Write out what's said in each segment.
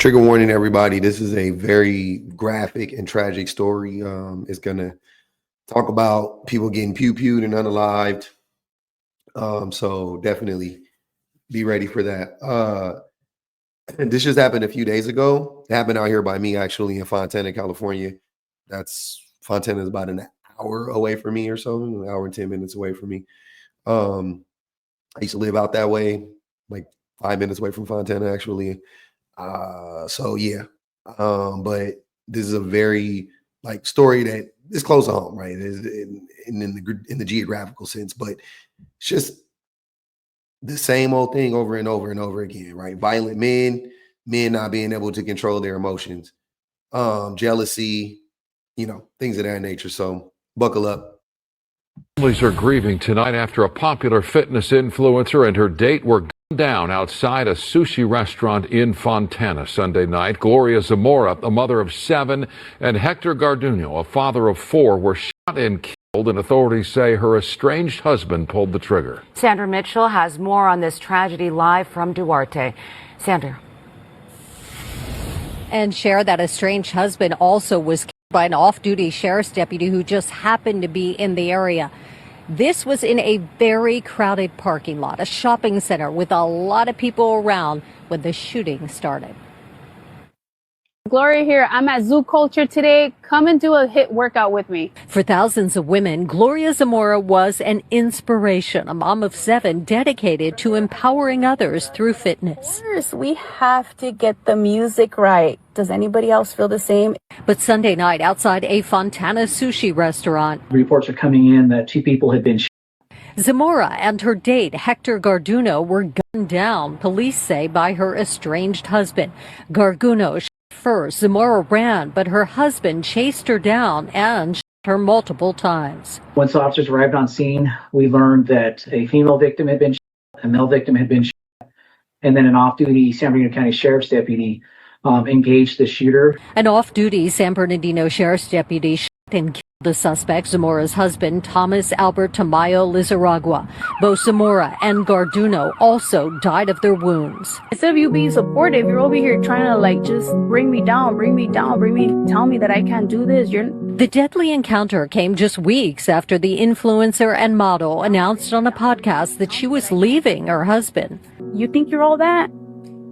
Trigger warning, everybody. This is a very graphic and tragic story. It's going to talk about people getting pew-pewed and unalived. So definitely be ready for that. And this just happened a few days ago. It happened out here by me, actually, in Fontana, California. Fontana is about an hour away from me or so, an hour and 10 minutes away from me. I used to live out that way, like 5 minutes away from Fontana, actually. So yeah. But this is a very story that is close to home, right? In the geographical sense, but it's just the same old thing over and over and over again, right? Violent men not being able to control their emotions, jealousy, things of that nature. So buckle up. Families are grieving tonight after a popular fitness influencer and her date were gunned down outside a sushi restaurant in Fontana Sunday night. Gloria Zamora, a mother of 7, and Hector Garduno, a father of 4, were shot and killed, and authorities say her estranged husband pulled the trigger. Sandra Mitchell has more on this tragedy live from Duarte. Sandra. And share that estranged husband also was killed by an off-duty sheriff's deputy who just happened to be in the area. This was in a very crowded parking lot, a shopping center with a lot of people around when the shooting started. Gloria here. I'm at Zoo Culture today. Come and do a HIIT workout with me. For thousands of women, Gloria Zamora was an inspiration, a mom of 7 dedicated to empowering others through fitness. First, we have to get the music right. Does anybody else feel the same? But Sunday night outside a Fontana sushi restaurant, reports are coming in that 2 people had been shot. Zamora and her date, Hector Garduno, were gunned down, police say, by her estranged husband. Garduno shot first. Zamora ran, but her husband chased her down and shot her multiple times. Once officers arrived on scene, we learned that a female victim had been shot, a male victim had been shot, and then an off-duty San Bernardino County Sheriff's deputy engaged the shooter. An off-duty San Bernardino Sheriff's deputy shot and killed the suspect, Zamora's husband, Thomas Albert Tamayo Lizarragua. Both Zamora and Garduno also died of their wounds. Instead of you being supportive, you're over here trying to just bring me down, tell me that I can't do this. The deadly encounter came just weeks after the influencer and model announced on a podcast that she was leaving her husband. You think you're all that?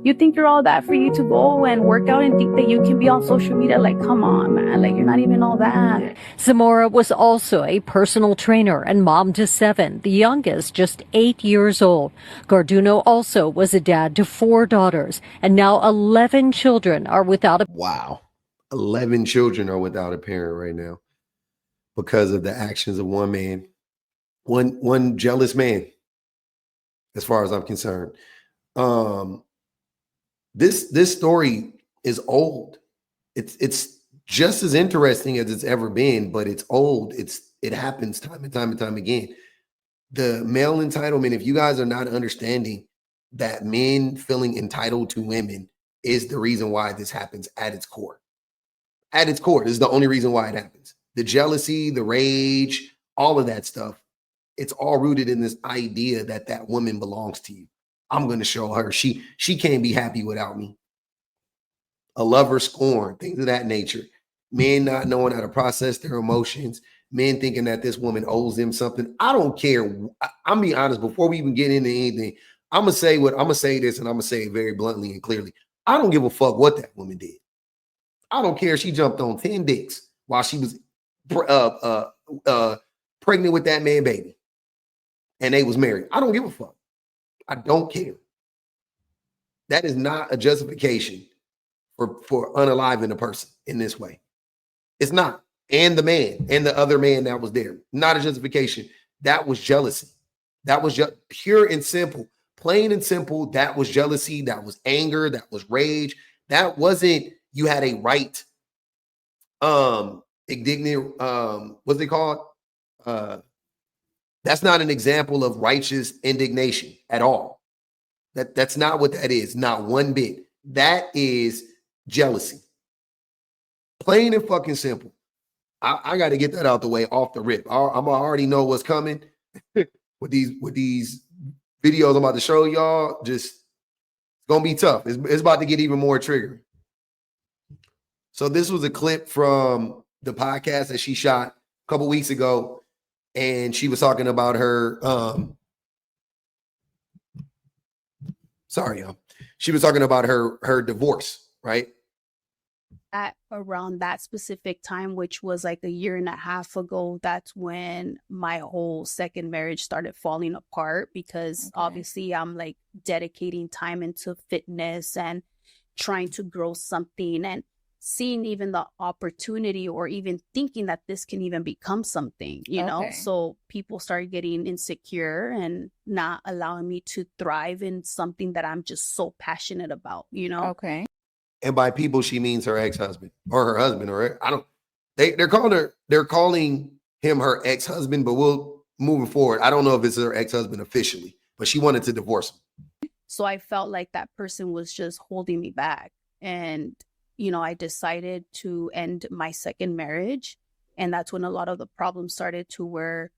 You think you're all that for you to go and work out and think that you can be on social media? Come on, man. You're not even all that. Zamora was also a personal trainer and mom to 7, the youngest just 8 years old. Garduno also was a dad to 4 daughters, and now 11 children are without a... Wow. 11 children are without a parent right now because of the actions of one man, one jealous man, as far as I'm concerned. This story is old. It's just as interesting as it's ever been, but it's old. It happens time and time again. The male entitlement, if you guys are not understanding that men feeling entitled to women is the reason why this happens at its core. At its core, this is the only reason why it happens. The jealousy, the rage, all of that stuff, it's all rooted in this idea that that woman belongs to you. I'm going to show her she can't be happy without me. A lover scorn, things of that nature. Men not knowing how to process their emotions. Men thinking that this woman owes them something. I don't care. I'm being honest. Before we even get into anything, I'm gonna say this, and I'm gonna say it very bluntly and clearly. I don't give a fuck what that woman did. I don't care if she jumped on 10 dicks while she was pregnant with that man baby, and they was married. I don't give a fuck. I don't care. That is not a justification for unaliving a person in this way. It's not. And the man and the other man that was there. Not a justification. That was jealousy. That was just pure and simple. Plain and simple. That was jealousy. That was anger. That was rage. That wasn't you had a right. Indignant. What's they called? That's not an example of righteous indignation at all. That's not what that is. Not one bit. That is jealousy. Plain and fucking simple. I got to get that out the way off the rip. I already know what's coming with these videos I'm about to show y'all. Just it's gonna be tough. It's about to get even more triggering. So this was a clip from the podcast that she shot a couple weeks ago, and she was talking about her sorry, y'all. She was talking about her divorce, right? At around that specific time, which was like a year and a half ago, that's when my whole second marriage started falling apart, because obviously I'm like dedicating time into fitness and trying to grow something and seeing even the opportunity or even thinking that this can even become something, you know? So people started getting insecure and not allowing me to thrive in something that I'm just so passionate about, you know? Okay. And by people, she means her ex-husband or her husband, or they're calling him her ex-husband, but we'll moving forward. I don't know if it's her ex-husband officially, but she wanted to divorce him. So I felt like that person was just holding me back. And, you know, I decided to end my second marriage. And that's when a lot of the problems started to were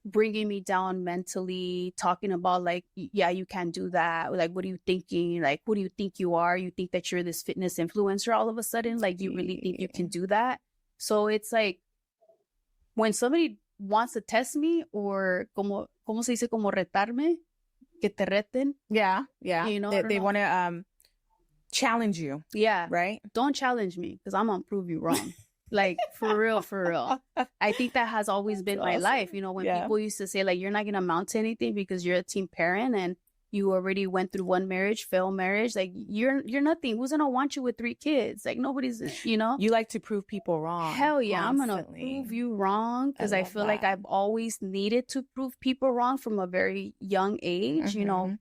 bringing me down mentally, talking about like, yeah, you can't do that. Like, what are you thinking? Like, what do you think you are? You think that you're this fitness influencer all of a sudden? Like, do you really think you can do that? So it's like, when somebody wants to test me, or como se dice, como retarme, que te reten. Yeah. You know, They want to challenge you. Yeah. Right? Don't challenge me, because I'm going to prove you wrong. Like, for real. I think that has always been my life. You know, when people used to say, like, you're not going to amount to anything because you're a teen parent and you already went through one marriage, failed marriage. Like, you're nothing. Who's going to want you with 3 kids? Like, nobody's, you know? You like to prove people wrong. Hell yeah. Constantly. I'm going to prove you wrong, because I feel like I've always needed to prove people wrong from a very young age, you know,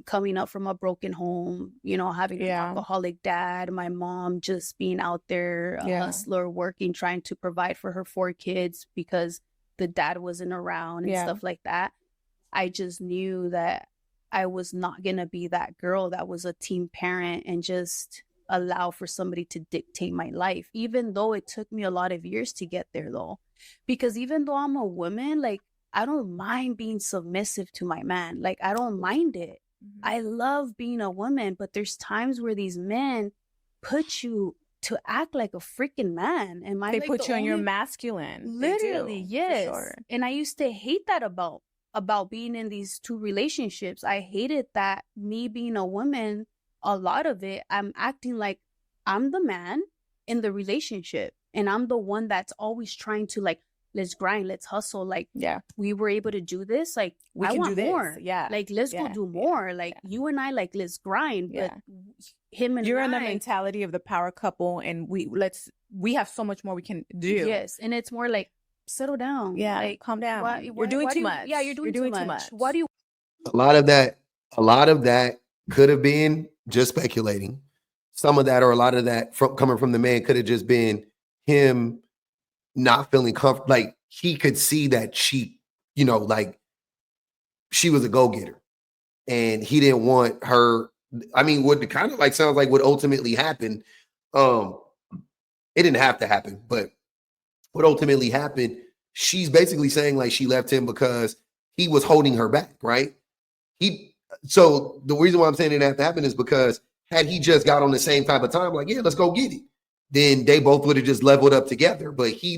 coming up from a broken home, you know, having an alcoholic dad, my mom just being out there, a hustler, working, trying to provide for her 4 kids because the dad wasn't around and stuff like that. I just knew that I was not going to be that girl that was a teen parent and just allow for somebody to dictate my life, even though it took me a lot of years to get there, though. Because even though I'm a woman, like, I don't mind being submissive to my man. Like, I don't mind it. I love being a woman, but there's times where these men put you to act like a freaking man. And they put you on your masculine. Literally, yes. Sure. And I used to hate that about being in these 2 relationships. I hated that, me being a woman, a lot of it, I'm acting like I'm the man in the relationship. And I'm the one that's always trying to, like, let's grind, let's hustle. Like, we were able to do this. Like, we I can want do more. This. Yeah. Like, let's go do more. Like, you and I, like, let's grind. But him and you're in the mentality of the power couple, and we have so much more we can do. Yes. And it's more like, settle down. Yeah. Like, calm down. You're doing too much. Yeah, you're doing too much. Why do you? A lot of that could have been just speculating. Some of that, or a lot of that coming from the man, could have just been him not feeling comfortable. Like, he could see that she, you know, like, she was a go-getter and he didn't want her. I mean, what kind of like sounds like what ultimately happened. It didn't have to happen, but what ultimately happened, she's basically saying like she left him because he was holding her back, right? So the reason why I'm saying it didn't have to happen is because had he just got on the same type of time, like, yeah, let's go get it, then they both would have just leveled up together. But he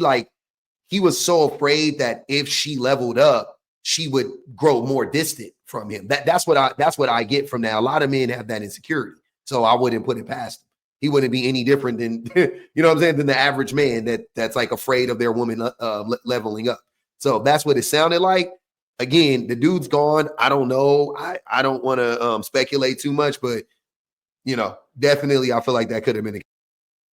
was so afraid that if she leveled up, she would grow more distant from him. That's what I get from that. A lot of men have that insecurity. So I wouldn't put it past him. He wouldn't be any different than, you know what I'm saying, than the average man that's like afraid of their woman leveling up. So that's what it sounded like. Again, the dude's gone. I don't know. I don't want to speculate too much, but, you know, definitely I feel like that could have been.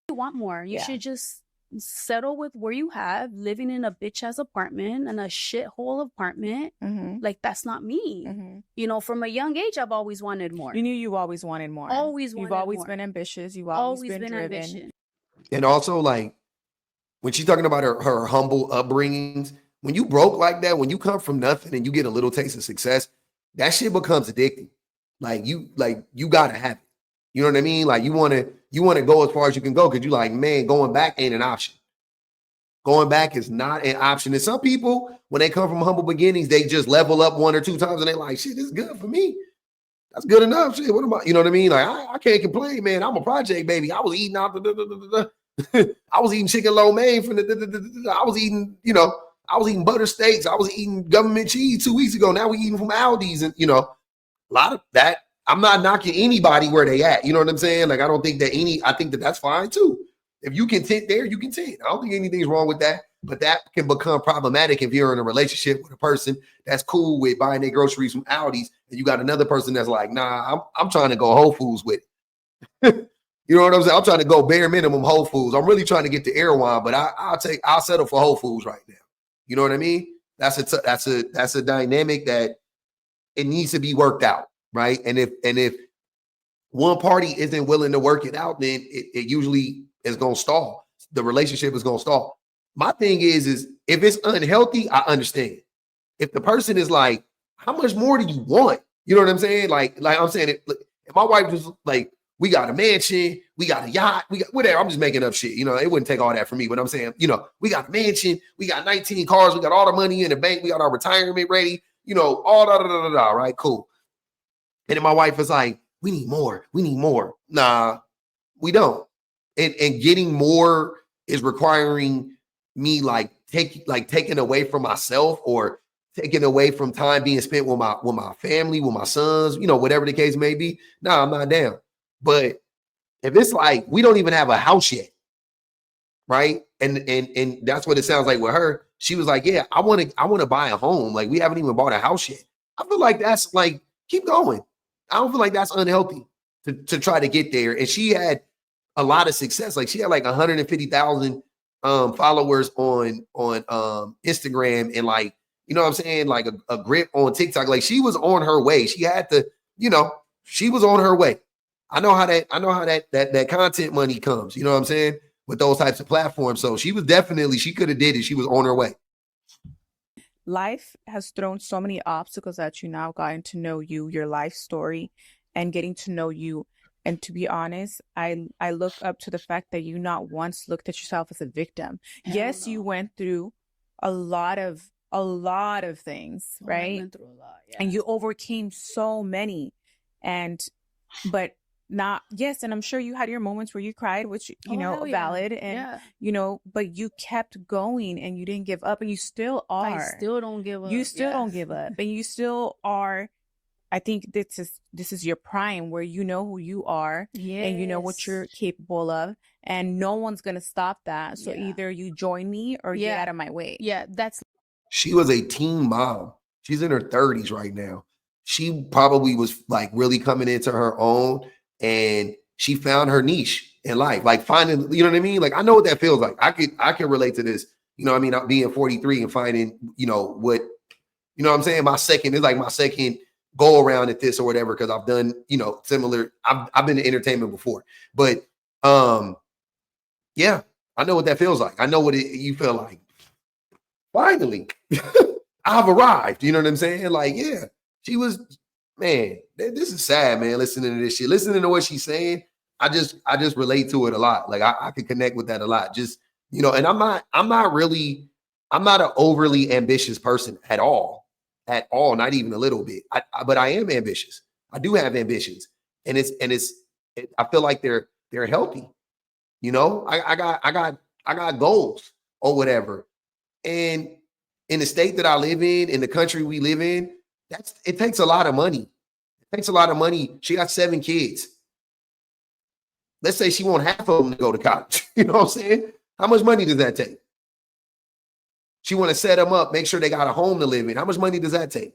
You want more. You should just settle with where you have, living in a bitch ass apartment and a shithole apartment. Like, that's not me. You know, from a young age, I've always wanted more. You knew you always wanted more. You've always been ambitious. You've always been driven. Ambitious. And also, like, when she's talking about her humble upbringings, when you broke like that, when you come from nothing and you get a little taste of success, that shit becomes addicting. Like, you gotta have it. You know what I mean? Like, you want to go as far as you can go, because you like, man, going back ain't an option. Going back is not an option. And some people, when they come from humble beginnings, they just level up 1 or 2 times and they're like, shit, this is good for me. That's good enough. Shit, what am I? You know what I mean? Like, I can't complain, man. I'm a project baby. I was eating out. I was eating chicken lo mein from I was eating, I was eating butter steaks. I was eating government cheese 2 weeks ago. Now we eating from Aldi's, and a lot of that. I'm not knocking anybody where they at. You know what I'm saying? Like, I don't think that I think that that's fine too. If you content there, you content. I don't think anything's wrong with that. But that can become problematic if you're in a relationship with a person that's cool with buying their groceries from Aldi's, and you got another person that's like, nah, I'm trying to go Whole Foods with it. You know what I'm saying? I'm trying to go bare minimum Whole Foods. I'm really trying to get to Erewhon, but I'll settle for Whole Foods right now. You know what I mean? That's a dynamic that it needs to be worked out, right? And if one party isn't willing to work it out, then it usually is going to stall. The relationship is going to stall. My thing is if it's unhealthy, I understand. If the person is like, how much more do you want? You know what I'm saying? Like I'm saying, if my wife was like, we got a mansion, we got a yacht, we got whatever. I'm just making up shit. It wouldn't take all that for me, but I'm saying, we got a mansion, we got 19 cars, we got all the money in the bank, we got our retirement ready, all da, right? Cool. And then my wife is like, we need more. Nah, we don't. And getting more is requiring me taking away from myself, or taking away from time being spent with my family, with my sons, whatever the case may be. Nah, I'm not down. But if it's like we don't even have a house yet, right? And that's what it sounds like with her. She was like, yeah, I want to buy a home. Like, we haven't even bought a house yet. I feel like that's like, keep going. I don't feel like that's unhealthy to try to get there. And she had a lot of success. Like, she had like 150,000 followers on Instagram, and like, you know what I'm saying? Like a grip on TikTok. Like, she was on her way. She had to, she was on her way. I know how that content money comes, you know what I'm saying? With those types of platforms. So she could have did it. She was on her way. Life has thrown so many obstacles at you now, gotten to know you, your life story, and getting to know you. And to be honest, I look up to the fact that you not once looked at yourself as a victim. Yes, you went through a lot of things, right? I went through a lot, yeah. And you overcame so many. But not, yes, and I'm sure you had your moments where you cried, which valid, and but you kept going, and you didn't give up, and you still are. I still don't give up. You still don't give up, and you still are. I think this is your prime, where you know who you are, and you know what you're capable of, and no one's gonna stop that. So either you join me or get out of my way. Yeah, she was a teen mom. She's in her 30s right now. She probably was like really coming into her own, and she found her niche in life, like finding, you know what I mean? Like, I know what that feels like. I can relate to this, I mean, being 43 and finding, what, what I'm saying? My second go around at this or whatever, because I've done, similar. I've been in entertainment before, but yeah, I know what that feels like. I know what you feel like. Finally, I've arrived. You know what I'm saying? Like, yeah, she was, man, this is sad, man, listening to this shit. Listening to what she's saying, I just relate to it a lot. Like, I can connect with that a lot. Just, and I'm not an overly ambitious person at all, not even a little bit. But I am ambitious. I do have ambitions, and I feel like they're healthy. I got goals or whatever. And in the state that I live in the country we live in, it takes a lot of money. It takes a lot of money. She got 7 kids. Let's say she want half of them to go to college. You know what I'm saying? How much money does that take? She want to set them up, make sure they got a home to live in. How much money does that take?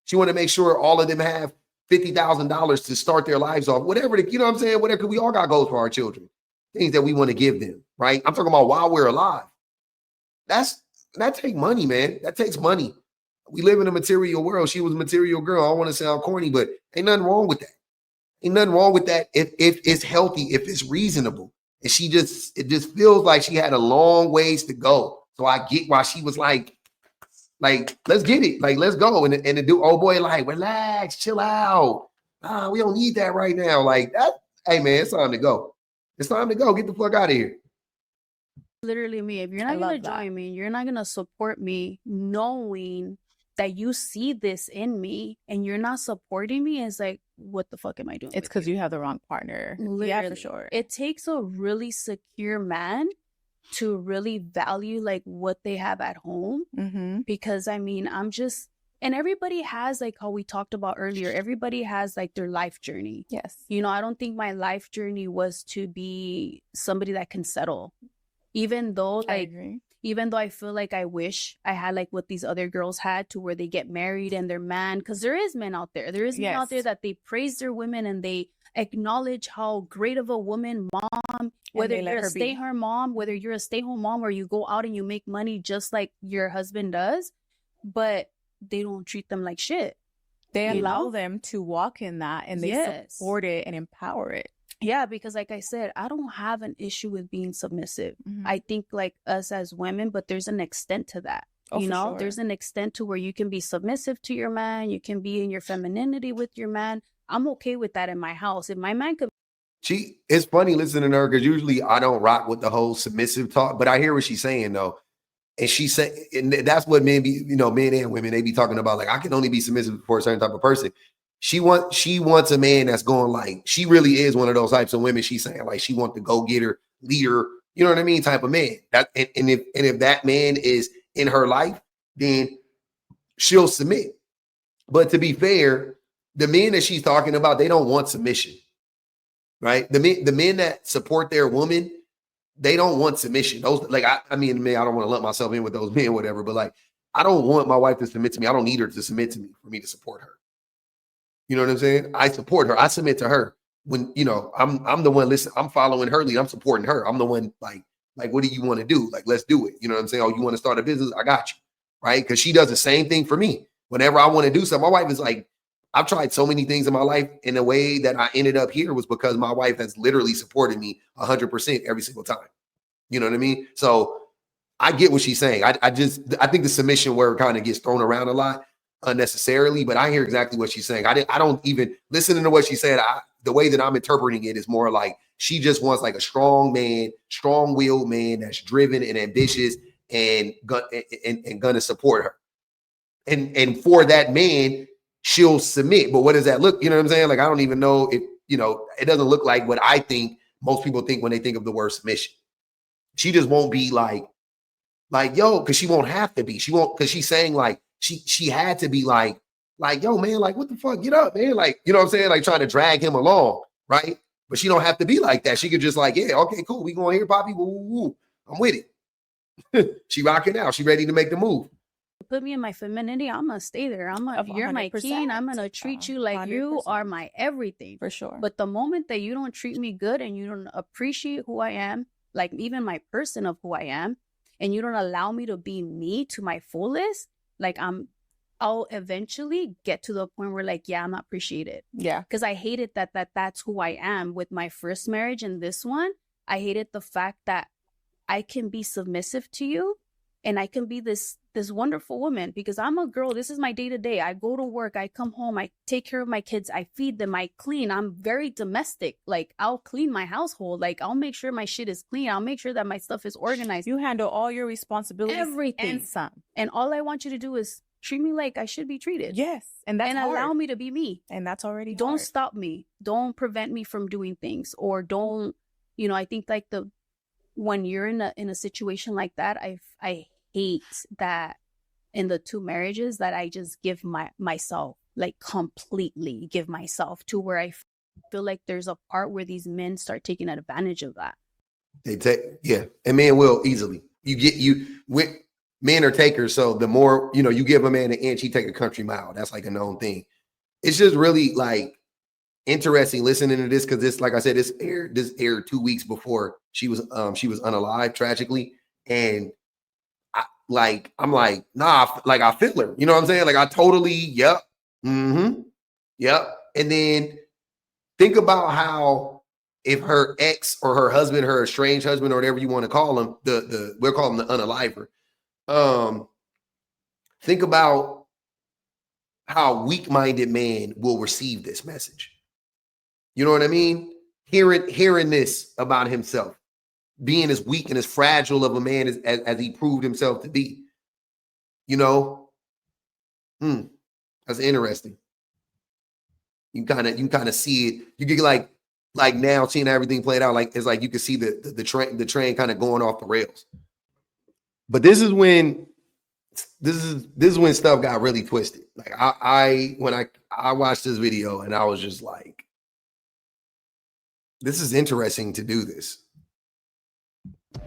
She want to make sure all of them have $50,000 to start their lives off. Whatever, you know what I'm saying? Whatever, because we all got goals for our children. Things that we want to give them, right? I'm talking about while we're alive. That takes money, man. That takes money. We live in a material world. She was a material girl. I don't want to sound corny, but ain't nothing wrong with that. Ain't nothing wrong with that if it's healthy, if it's reasonable. And it just feels like she had a long ways to go. So I get why she was like, let's get it. Like, let's go. And the dude, oh boy, like, relax, chill out. We don't need that right now. Like that. Hey man, it's time to go. It's time to go. Get the fuck out of here. Literally me. If you're not gonna join me, you're not gonna support me, knowing that you see this in me and you're not supporting me is like, what the fuck am I doing? It's because you have the wrong partner. Literally. Yeah, for sure. It takes a really secure man to really value like what they have at home. Mm-hmm. Because I mean, and everybody has, like how we talked about earlier, everybody has like their life journey. Yes. You know, I don't think my life journey was to be somebody that can settle. Even though I feel like I wish I had like what these other girls had, to where they get married and their man, because there is men out there. There is men out there that they praise their women and they acknowledge how great of a woman, mom, whether you're a stay-home mom, whether you're a stay-home mom or you go out and you make money just like your husband does, but they don't treat them like shit. They allow them to walk in that, and they support it and empower it. Yeah, because like I said, I don't have an issue with being submissive. Mm-hmm. I think like us as women, but there's an extent to that. You know, there's an extent to where you can be submissive to your man. You can be in your femininity with your man. I'm okay with that in my house. If my man could. It's funny listening to her, because usually I don't rock with the whole submissive talk, but I hear what she's saying though. And she said, and that's what men be, you know, men and women, they be talking about, like, I can only be submissive for a certain type of person. She wants a man that's going, like, she really is one of those types of women. She's saying like she wants the go-getter, leader, you know what I mean, type of man. That and if that man is in her life, then she'll submit. But to be fair, the men that she's talking about, they don't want submission, right? The men that support their woman, they don't want submission. Those, like, I mean, man, I don't want to lump myself in with those men, whatever, but like, I don't want my wife to submit to me. I don't need her to submit to me for me to support her. You know what I'm saying? I support her. I submit to her when, you know, I'm the one, listen, I'm following her lead. I'm supporting her. I'm the one, like, what do you want to do? Like, let's do it. You know what I'm saying? Oh, you want to start a business? I got you. Right? Because she does the same thing for me. Whenever I want to do something, my wife is like, I've tried so many things in my life, and the way that I ended up here was because my wife has literally supported me 100% every single time. You know what I mean? So I get what she's saying. I think the submission word kind of gets thrown around a lot unnecessarily, but I hear exactly what she's saying. I don't even listening to what she said. The way that I'm interpreting it is more like she just wants like a strong man, strong-willed man that's driven and ambitious and gonna support her. And for that man, she'll submit. But what does that look? You know what I'm saying? Like, I don't even know if, you know, it doesn't look like what I think most people think when they think of the word submission. She just won't be like, yo, because she won't have to be. She won't, because she's saying like she had to be like, yo, man, like, what the fuck? Get up, man. Like, you know what I'm saying? Like, trying to drag him along, right? But she don't have to be like that. She could just like, yeah, okay, cool. We going here, Poppy. Woo, woo, woo. I'm with it. She rocking out. She ready to make the move. Put me in my femininity, I'm gonna stay there. You're my king. I'm gonna treat you like 100%. You are my everything. For sure. But the moment that you don't treat me good and you don't appreciate who I am, like even my person of who I am, and you don't allow me to be me to my fullest, like I'll eventually get to the point where like, yeah, I'm not appreciated. Yeah. Because I hated that's who I am with my first marriage and this one. I hated the fact that I can be submissive to you and I can be this wonderful woman because I'm a girl. This is my day to day. I go to work. I come home. I take care of my kids. I feed them. I clean. I'm very domestic. Like, I'll clean my household. Like, I'll make sure my shit is clean. I'll make sure that my stuff is organized. You handle all your responsibilities. Everything. And some. And all I want you to do is treat me like I should be treated. Yes. And allow me to be me. And that's already Don't hard. stop me. Don't prevent me from doing things. Or don't, you know, I think like when you're in a situation like that, I hate that in the two marriages that I just give myself, like completely give myself to where I feel like there's a part where these men start taking advantage of that. They take, yeah. And men will easily. Men are takers. So the more, you know, you give a man an inch, he take a country mile. That's like a known thing. It's just really like interesting listening to this. Cause this, like I said, this aired 2 weeks before she was unalive tragically. And I'm like, nah, like I feel her. You know what I'm saying? Like I totally, yep. Mm-hmm. Yep. And then think about how if her ex or her husband, her estranged husband, or whatever you want to call him, we'll call him the unaliver. Think about how weak-minded man will receive this message. You know what I mean? Hearing this about himself, being as weak and as fragile of a man as he proved himself to be. You know, That's interesting. You kind of see it. You get like now seeing everything played out. Like it's like you can see the train kind of going off the rails. But this is when stuff got really twisted. Like when I watched this video and I was just like, this is interesting to do this.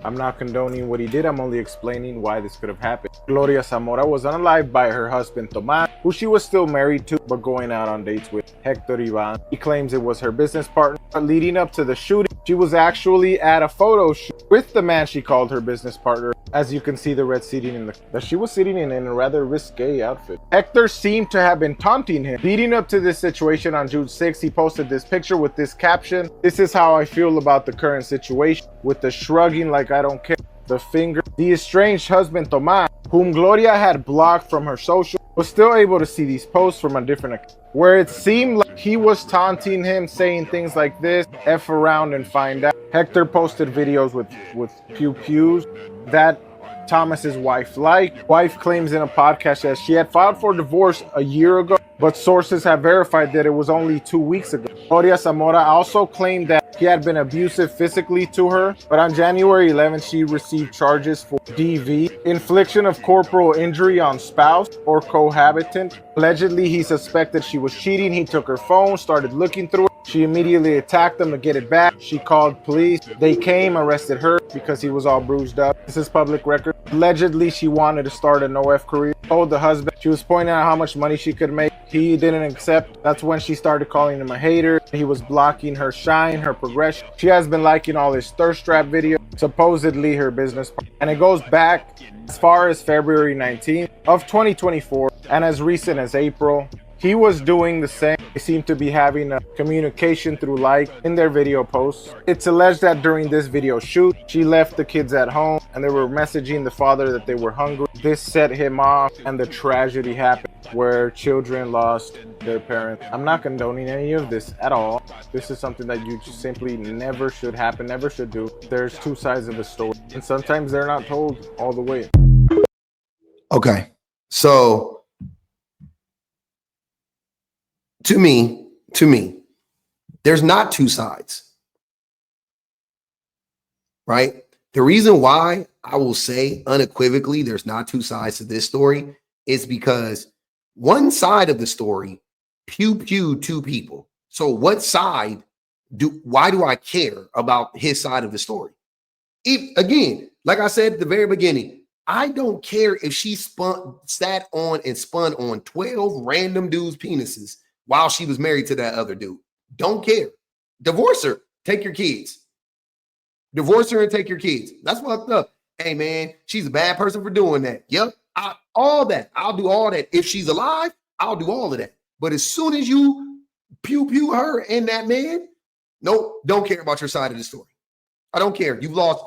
I'm not condoning what he did. I'm only explaining why this could have happened. Gloria Zamora was unalived by her husband, Tomas, who she was still married to, but going out on dates with Hector Ivan. He claims it was her business partner. But leading up to the shooting, she was actually at a photo shoot with the man she called her business partner. As you can see, the red seating that she was sitting in a rather risque outfit. Hector seemed to have been taunting him. Leading up to this situation on June 6th, he posted this picture with this caption: "This is how I feel about the current situation," with the shrugging like I don't care, the finger. The estranged husband, Tomas, whom Gloria had blocked from her social, was still able to see these posts from a different account, where it seemed like he was taunting him, saying things like this: "F around and find out." Hector posted videos with pew-pews that Thomas's wife liked. Wife claims in a podcast that she had filed for divorce a year ago, but sources have verified that it was only 2 weeks ago. Gloria Zamora also claimed that he had been abusive physically to her, but on January 11th, she received charges for DV, infliction of corporal injury on spouse or cohabitant. Allegedly, he suspected she was cheating. He took her phone, started looking through it. She immediately attacked them to get it back. She called police. They came, arrested her because he was all bruised up. This is public record. Allegedly, she wanted to start an OF career. Told the husband she was pointing out how much money she could make. He didn't accept. That's when she started calling him a hater. He was blocking her shine, her progression. She has been liking all his thirst trap videos, supposedly her business partner. And it goes back as far as February 19th of 2024, and as recent as April. He was doing the same. They seem to be having a communication through like in their video posts. It's alleged that during this video shoot, she left the kids at home and they were messaging the father that they were hungry. This set him off and the tragedy happened where children lost their parents. I'm not condoning any of this at all. This is something that you just simply never should happen, never should do. There's two sides of the story and sometimes they're not told all the way. Okay, so to me, there's not two sides, right? The reason why I will say unequivocally there's not two sides to this story is because one side of the story pew-pewed two people. So what side why do I care about his side of the story? Again, like I said at the very beginning, I don't care if she sat on and spun on 12 random dudes' penises while she was married to that other dude. Don't care. Divorce her. Take your kids. Divorce her and take your kids. That's fucked up. Hey, man, she's a bad person for doing that. Yep. All that. I'll do all that. If she's alive, I'll do all of that. But as soon as you pew her and that man, nope, don't care about your side of the story. I don't care. You lost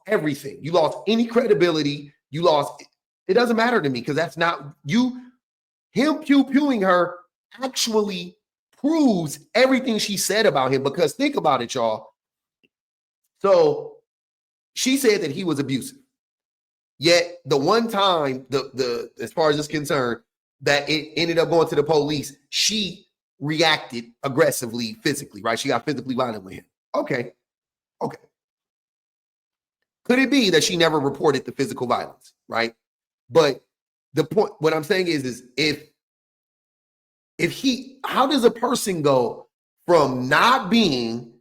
everything. You lost any credibility. You lost. It doesn't matter to me because that's not you. Him pew-pewing her actually proves everything she said about him, because think about it, y'all. So she said that he was abusive. Yet the one time, the as far as it's concerned, that it ended up going to the police, she reacted aggressively, physically, right? She got physically violent with him. Okay. Could it be that she never reported the physical violence, right? But the point, what I'm saying is how does a person go from not being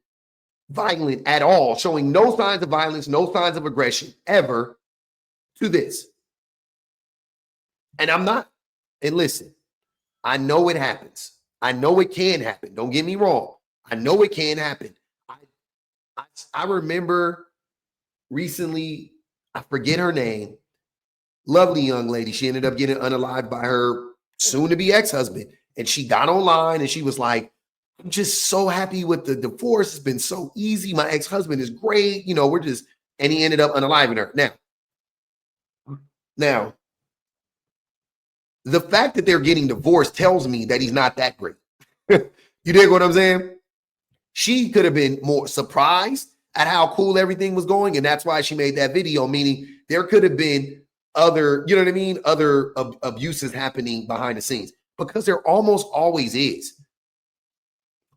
violent at all, showing no signs of violence, no signs of aggression ever, to this? And listen, I know it happens. I know it can happen. Don't get me wrong. I know it can happen. I remember recently, I forget her name, lovely young lady. She ended up getting unalived by her soon-to-be ex-husband. And she got online and she was like, I'm just so happy with the divorce. It's been so easy. My ex-husband is great. And he ended up unaliving her. Now, the fact that they're getting divorced tells me that he's not that great. You dig what I'm saying? She could have been more surprised at how cool everything was going. And that's why she made that video, meaning there could have been other, you know what I mean? Other abuses happening behind the scenes, because there almost always is.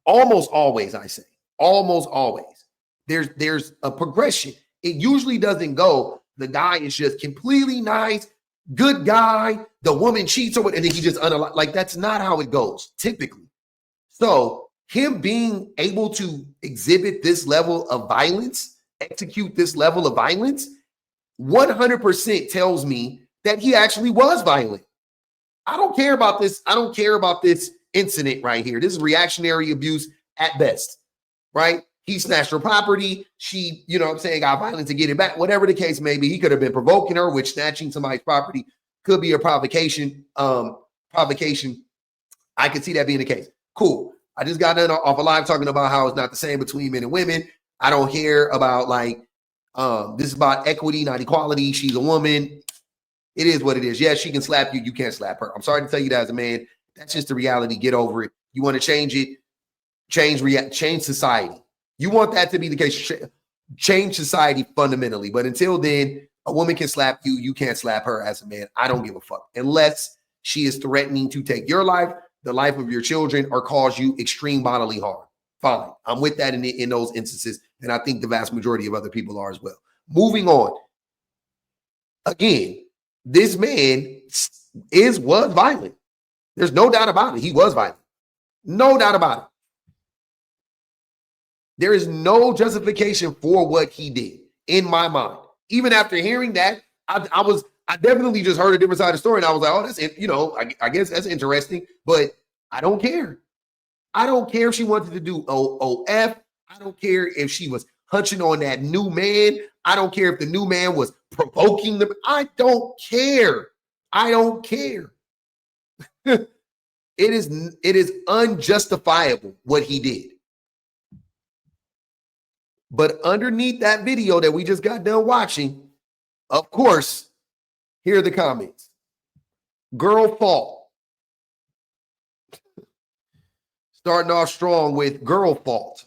Almost always, I say. Almost always. There's a progression. It usually doesn't go, the guy is just completely nice, good guy, the woman cheats or what, and then he just like, that's not how it goes, typically. So him being able to exhibit this level of violence, execute this level of violence, 100% tells me that he actually was violent. I don't care about this. I don't care about this incident right here. This is reactionary abuse at best, right? He snatched her property. She, you know what I'm saying, got violent to get it back. Whatever the case may be, he could have been provoking her, which snatching somebody's property could be a provocation. Provocation. I could see that being the case. Cool. I just got done off a live talking about how it's not the same between men and women. I don't care about like, this is about equity, not equality. She's a woman. It is what it is. Yes, she can slap you. You can't slap her. I'm sorry to tell you that as a man. That's just the reality. Get over it. You want to change it, change society. You want that to be the case. Change society fundamentally. But until then, a woman can slap you. You can't slap her as a man. I don't give a fuck. Unless she is threatening to take your life, the life of your children, or cause you extreme bodily harm. Fine. I'm with that in those instances. And I think the vast majority of other people are as well. Moving on. Again, this man was violent. There's no doubt about it. He was violent. No doubt about it. There is no justification for what he did in my mind. Even after hearing that, I definitely just heard a different side of the story, and I was like, oh, that's, you know, I guess that's interesting, but I don't care. I don't care if she wanted to do OF. I don't care if she was hunching on that new man. I don't care if the new man was provoking them. I don't care. I don't care. It is unjustifiable what he did. But underneath that video that we just got done watching, of course, here are the comments. Girl fault. Starting off strong with girl fault.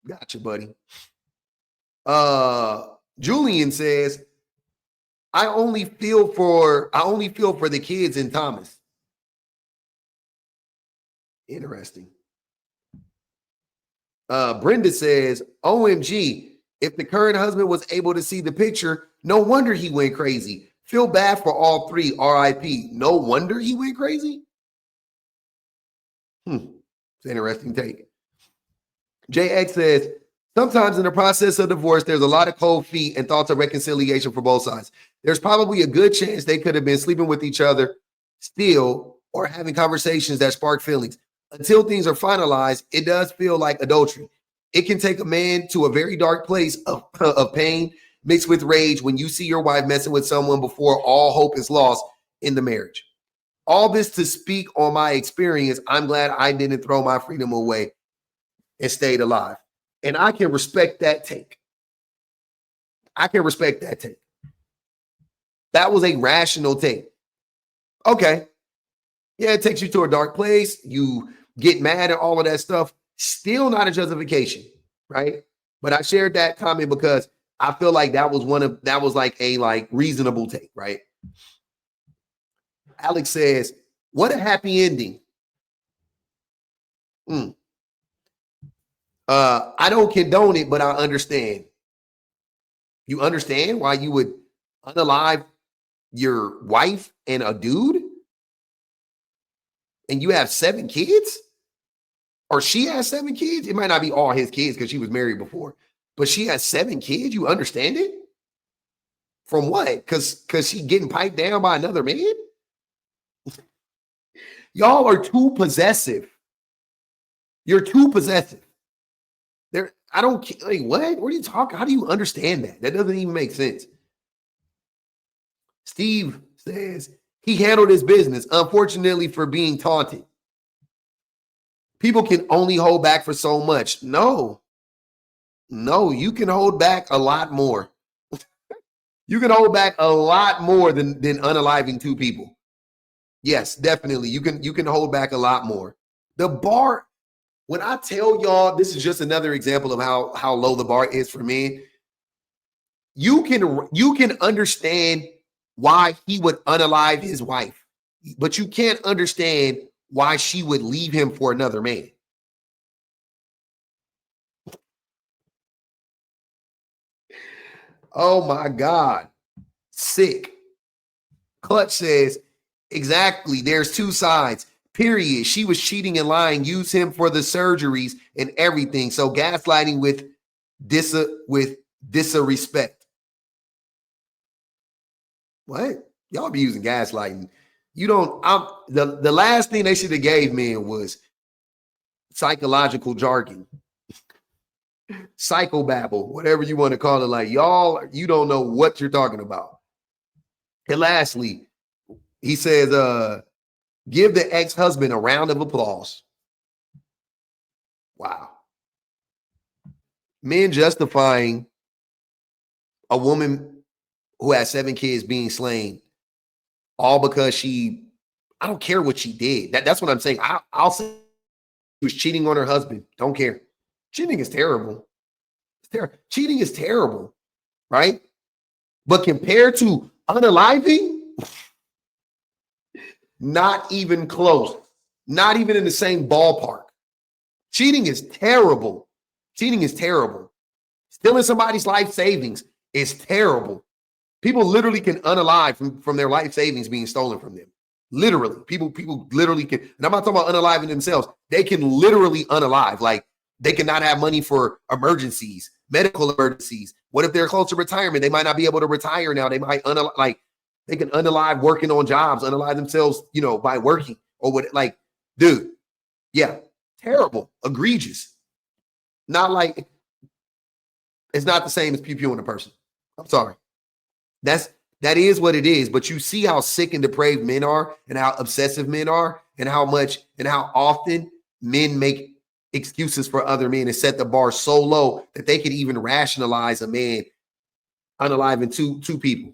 Gotcha, buddy. Julian says, I only feel for the kids in Thomas. Interesting. Brenda says, OMG, if the current husband was able to see the picture, no wonder he went crazy. Feel bad for all three, RIP. No wonder he went crazy? It's an interesting take. JX says, sometimes in the process of divorce, there's a lot of cold feet and thoughts of reconciliation for both sides. There's probably a good chance they could have been sleeping with each other still, or having conversations that spark feelings. Until things are finalized, it does feel like adultery. It can take a man to a very dark place of pain mixed with rage when you see your wife messing with someone before all hope is lost in the marriage. All this to speak on my experience, I'm glad I didn't throw my freedom away and stayed alive. And I can respect that take. I can respect that take. That was a rational take. Okay. Yeah, it takes you to a dark place. You get mad at all of that stuff. Still not a justification, right? But I shared that comment because I feel like that was like a reasonable take, right? Alex says, what a happy ending. I don't condone it, but I understand. You understand why you would unalive your wife and a dude? And you have 7 kids? Or she has 7 kids? It might not be all his kids because she was married before. But she has 7 kids? You understand it? From what? Because she getting piped down by another man? Y'all are too possessive. You're too possessive. I don't like what? What are you talking? How do you understand that? That doesn't even make sense. Steve says he handled his business, unfortunately, for being taunted. People can only hold back for so much. No, you can hold back a lot more. You can hold back a lot more than unaliving 2 people. Yes, definitely. You can hold back a lot more. The bar, when I tell y'all, this is just another example of how low the bar is for men. You can understand why he would unalive his wife, but you can't understand why she would leave him for another man. Oh my God. Sick. Clutch says, exactly. There's two sides. Period. She was cheating and lying, used him for the surgeries and everything. So gaslighting with disrespect. What? Y'all be using gaslighting. You don't, the last thing they should have gave me was psychological jargon. Psychobabble, whatever you want to call it. Like, y'all, you don't know what you're talking about. And lastly, he says, give the ex-husband a round of applause. Wow. Men justifying a woman who has 7 kids being slain, all because I don't care what she did. That's what I'm saying. I'll say she was cheating on her husband. Don't care. Cheating is terrible. Cheating is terrible, right? But compared to unaliving, not even close. Not even in the same ballpark. Cheating is terrible. Cheating is terrible. Stealing somebody's life savings is terrible. People literally can unalive from their life savings being stolen from them. Literally. People literally can. And I'm not talking about unaliving themselves. They can literally unalive. Like, they cannot have money for emergencies, medical emergencies. What if they're close to retirement? They might not be able to retire now. They might they can unalive working on jobs, unalive themselves, by working or what. Like, dude, yeah, terrible, egregious. Not like, it's not the same as pew-pewing a person. I'm sorry. That is what it is. But you see how sick and depraved men are, and how obsessive men are, and how often men make excuses for other men and set the bar so low that they could even rationalize a man unaliving two people.